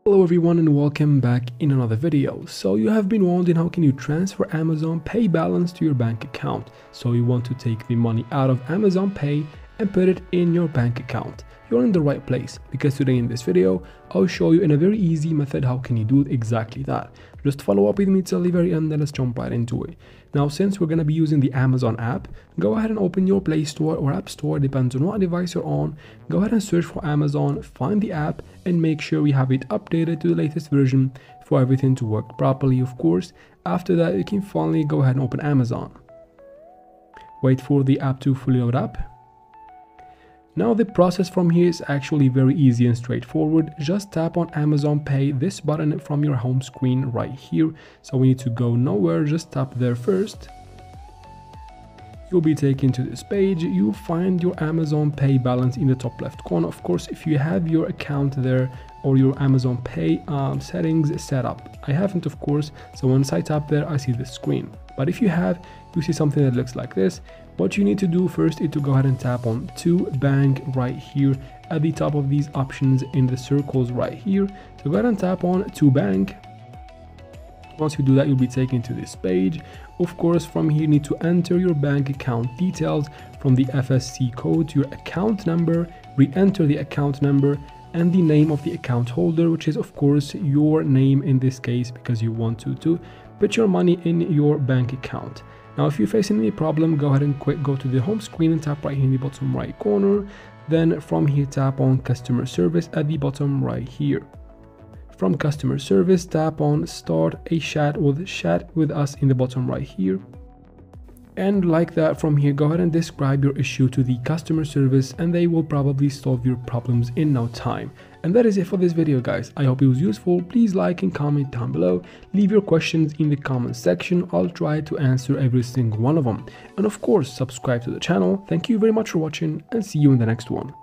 Hello everyone and welcome back in another video. So you have been wondering how can you transfer Amazon Pay balance to your bank account. So you want to take the money out of Amazon Pay and put it in your bank account. You're in the right place because today in this video I'll show you in a very easy method how can you do exactly that. Just follow up with me till the very end and let's jump right into it. Now since we're going to be using the Amazon app, go ahead and open your Play Store or App Store, depends on what device you're on. Go ahead and search for Amazon, find the app and make sure we have it updated to the latest version for everything to work properly, of course. After that you can finally go ahead and open Amazon. Wait for the app to fully load up. Now the process from here is actually very easy and straightforward. Just tap on Amazon Pay, this button from your home screen right here. So we need to go nowhere, just tap there first. You'll be taken to this page. You'll find your Amazon Pay balance in the top left corner. Of course, if you have your account there or your Amazon Pay settings set up. I haven't, of course, so once I tap there, I see this screen. But if you have, you see something that looks like this. What you need to do first is to go ahead and tap on To Bank right here at the top of these options in the circles right here. So go ahead and tap on To Bank. Once you do that, you'll be taken to this page. Of course, from here you need to enter your bank account details from the FSC code to your account number, re-enter the account number and the name of the account holder, which is of course your name in this case because you want to put your money in your bank account. Now if you're facing any problem, go ahead and go to the home screen and tap right here in the bottom right corner. Then from here tap on customer service at the bottom right here. From customer service tap on start a chat with us in the bottom right here. And like that, from here go ahead and describe your issue to the customer service and they will probably solve your problems in no time. And that is it for this video, guys. I hope it was useful. Please like and comment down below. Leave your questions in the comment section. I'll try to answer every single one of them. And of course, subscribe to the channel. Thank you very much for watching and see you in the next one.